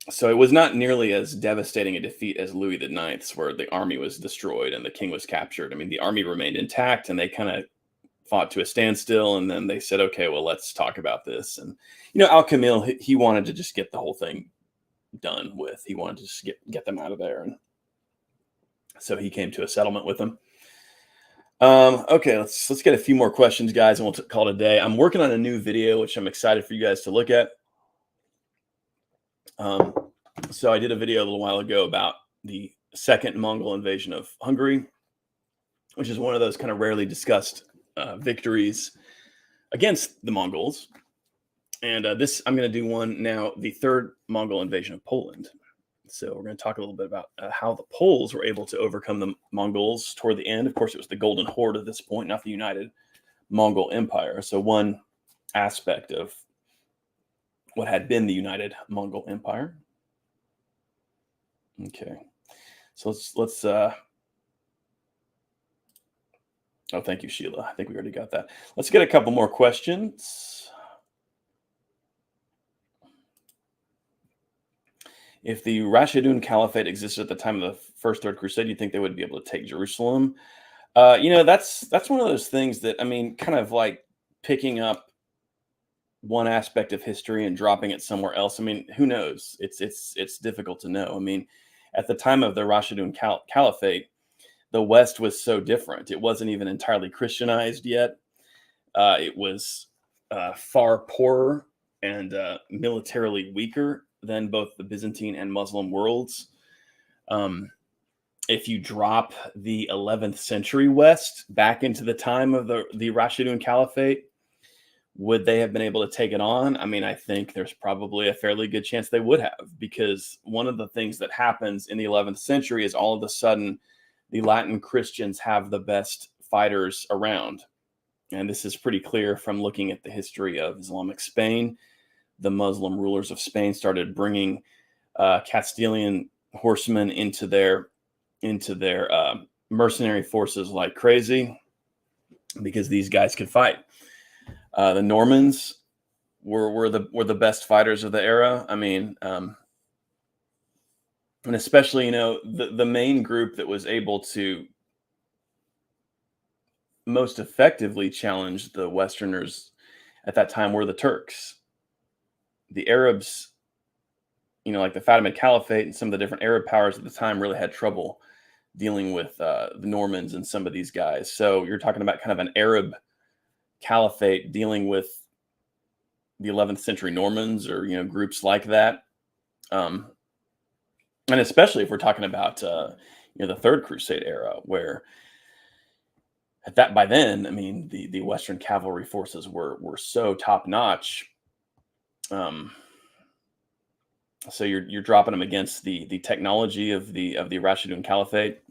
so it was not nearly as devastating a defeat as Louis IX's, where the army was destroyed and the king was captured. I mean, the army remained intact, and they kind of fought to a standstill, and then they said, okay, well, let's talk about this. And, you know, Al-Kamil, he wanted to just get the whole thing done with. He wanted to just get them out of there. And so he came to a settlement with them. Okay, let's get a few more questions, guys, and we'll call it a day. I'm working on a new video, which I'm excited for you guys to look at. So I did a video a little while ago about the second Mongol invasion of Hungary, which is one of those kind of rarely discussed victories against the Mongols. And I'm going to do one now, the third Mongol invasion of Poland. So we're going to talk a little bit about how the Poles were able to overcome the Mongols toward the end. Of course, it was the Golden Horde at this point, not the United Mongol Empire. So one aspect of what had been the United Mongol Empire. Okay, so let's oh, thank you, Sheila. I think we already got that. Let's get a couple more questions. If the Rashidun Caliphate existed at the time of the First Third Crusade, you think they would be able to take Jerusalem? You know, that's one of those things that, I mean, kind of like picking up one aspect of history and dropping it somewhere else. I mean, who knows? It's difficult to know. I mean, at the time of the Rashidun Caliphate, the West was so different. It wasn't even entirely Christianized yet. It was far poorer and militarily weaker than both the Byzantine and Muslim worlds. If you drop the 11th century West back into the time of the Rashidun Caliphate, would they have been able to take it on? I mean, I think there's probably a fairly good chance they would have, because one of the things that happens in the 11th century is all of a sudden the Latin Christians have the best fighters around. And this is pretty clear from looking at the history of Islamic Spain. The Muslim rulers of Spain started bringing Castilian horsemen into their mercenary forces like crazy, because these guys could fight. The Normans were the best fighters of the era. I mean, and especially, you know, the main group that was able to most effectively challenge the Westerners at that time were the Turks. The Arabs, you know, like the Fatimid Caliphate and some of the different Arab powers at the time really had trouble dealing with the Normans and some of these guys. So you're talking about kind of an Arab Caliphate dealing with the 11th century Normans, or, you know, groups like that. And especially if we're talking about, you know, the Third Crusade era, where by then, I mean, the Western cavalry forces were so top notch. So you're dropping them against the technology of the Rashidun Caliphate.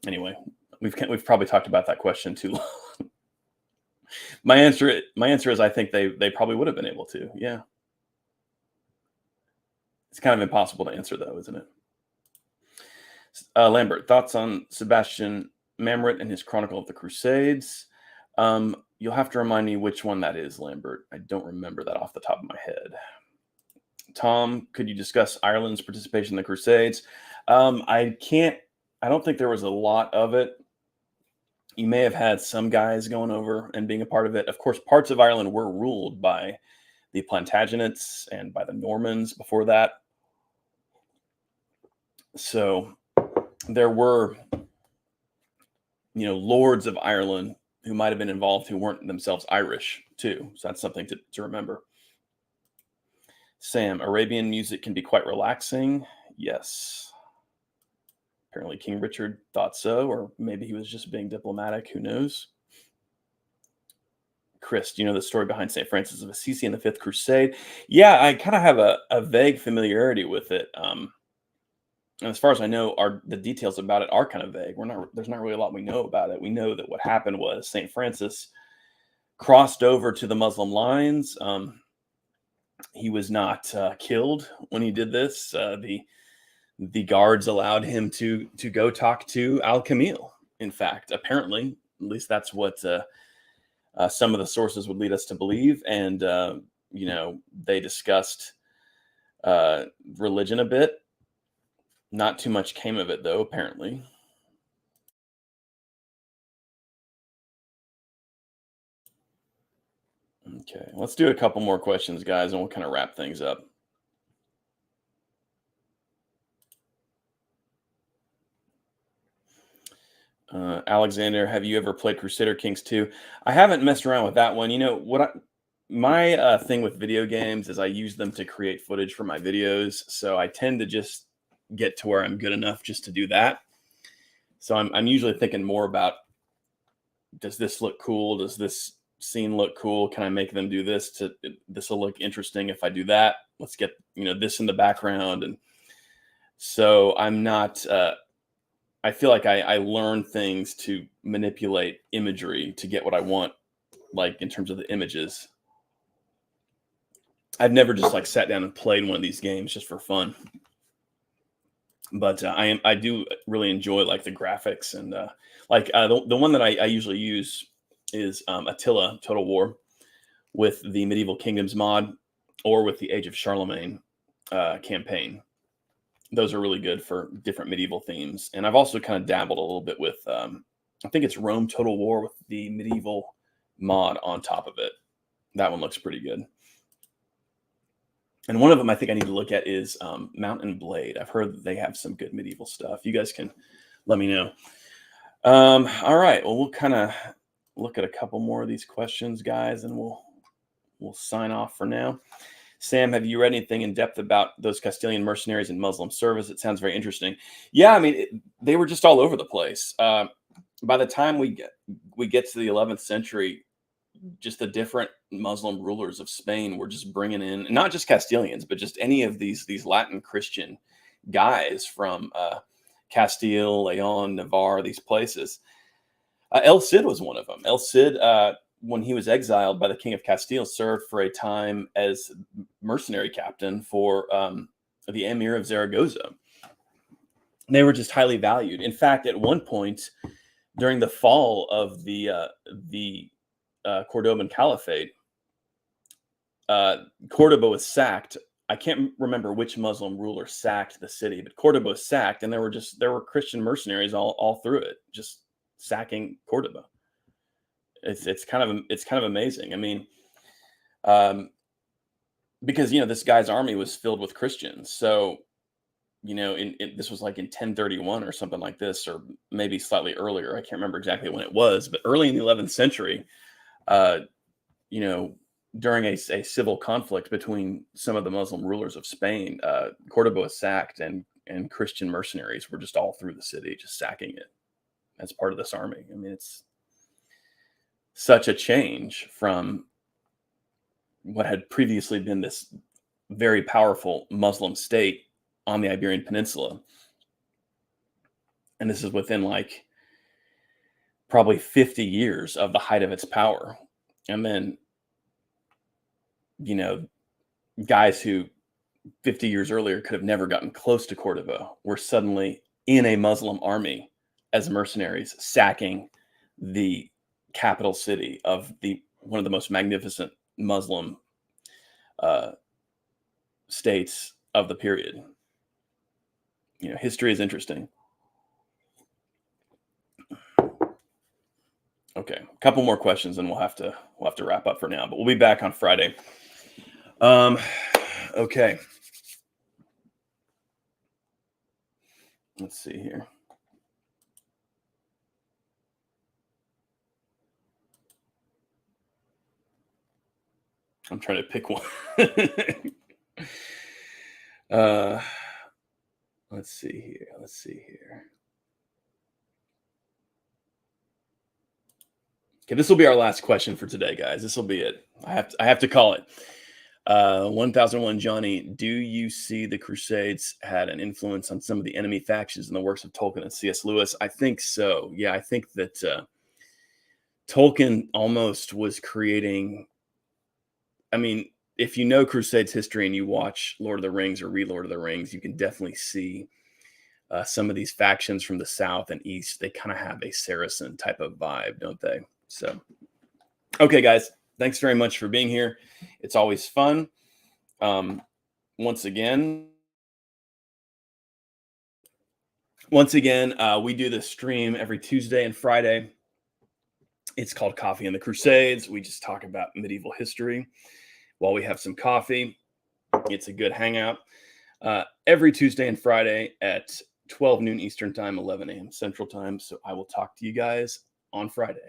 Anyway, we've probably talked about that question too long. My answer is I think they probably would have been able to. Yeah. It's kind of impossible to answer though, isn't it? Lambert, thoughts on Sebastian Mamrit and his Chronicle of the Crusades? You'll have to remind me which one that is, Lambert. I don't remember that off the top of my head. Tom, could you discuss Ireland's participation in the Crusades? I don't think there was a lot of it. You may have had some guys going over and being a part of it. Of course, parts of Ireland were ruled by the Plantagenets and by the Normans before that. So there were, lords of Ireland who might have been involved who weren't themselves Irish too. So that's something to remember. Sam, Arabian music can be quite relaxing. Yes. Apparently King Richard thought so, or maybe he was just being diplomatic. Who knows? Chris, do you know the story behind St. Francis of Assisi and the Fifth Crusade? Yeah, I kind of have a vague familiarity with it. And as far as I know, the details about it are kind of vague. There's not really a lot we know about it. We know that what happened was St. Francis crossed over to the Muslim lines. He was not killed when he did this. The guards allowed him to go talk to Al-Kamil. In fact, apparently, at least that's what some of the sources would lead us to believe. And, they discussed religion a bit. Not too much came of it, though, apparently. Okay, let's do a couple more questions, guys, and we'll kind of wrap things up. Alexander, have you ever played Crusader Kings 2? I haven't messed around with that one. My thing with video games is I use them to create footage for my videos. So I tend to just get to where I'm good enough just to do that. So I'm usually thinking more about, does this look cool? Does this scene look cool? Can I make them do this? This will look interesting if I do that. Let's get, this in the background. And so I'm not, I feel like I learn things to manipulate imagery to get what I want, like in terms of the images. I've never just like sat down and played one of these games just for fun. But I do really enjoy like the graphics and the one that I usually use is Attila Total War with the Medieval Kingdoms mod or with the Age of Charlemagne campaign. Those are really good for different medieval themes. And I've also kind of dabbled a little bit with, I think it's Rome Total War with the medieval mod on top of it. That one looks pretty good. And one of them I think I need to look at is Mount and Blade. I've heard that they have some good medieval stuff. You guys can let me know. All right. Well, we'll kind of look at a couple more of these questions, guys, and we'll sign off for now. Sam, have you read anything in depth about those Castilian mercenaries in Muslim service? It sounds very interesting. Yeah, I mean, they were just all over the place. By the time we get to the 11th century, just the different Muslim rulers of Spain were just bringing in, not just Castilians, but just any of these Latin Christian guys from Castile, Leon, Navarre, these places. El Cid was one of them. El Cid, when he was exiled by the King of Castile, served for a time as mercenary captain for the Emir of Zaragoza. They were just highly valued. In fact, at one point during the fall of the Cordoban Caliphate, Cordoba was sacked. I can't remember which Muslim ruler sacked the city, but Cordoba was sacked, and there were Christian mercenaries all through it, just sacking Cordoba. It's kind of amazing. I mean, because this guy's army was filled with Christians, so this was like in 1031 or something like this, or maybe slightly earlier. I can't remember exactly when it was, but early in the 11th century, during a civil conflict between some of the Muslim rulers of Spain, Cordoba was sacked, and Christian mercenaries were just all through the city, just sacking it as part of this army. I mean, it's such a change from what had previously been this very powerful Muslim state on the Iberian Peninsula. And this is within like probably 50 years of the height of its power. And then, guys who 50 years earlier could have never gotten close to Cordoba were suddenly in a Muslim army as mercenaries, sacking the capital city of one of the most magnificent Muslim states of the period. You know, history is interesting. Okay, a couple more questions, and we'll have to wrap up for now. But we'll be back on Friday. Okay. Let's see here. I'm trying to pick one. Let's see here. Okay, this will be our last question for today, guys. This will be it. I have to call it. 1001 Johnny, do you see the Crusades had an influence on some of the enemy factions in the works of Tolkien and C.S. Lewis? I think so. Yeah, I think that Tolkien almost was creating. I mean, if you know Crusades history and you watch Lord of the Rings or read Lord of the Rings, you can definitely see some of these factions from the south and east. They kind of have a Saracen type of vibe, don't they? So, okay, guys, thanks very much for being here. It's always fun. Once again, we do this stream every Tuesday and Friday. It's called Coffee and the Crusades. We just talk about medieval history while we have some coffee. It's a good hangout. Every Tuesday and Friday at 12 noon Eastern time, 11 a.m. Central time. So I will talk to you guys on Friday.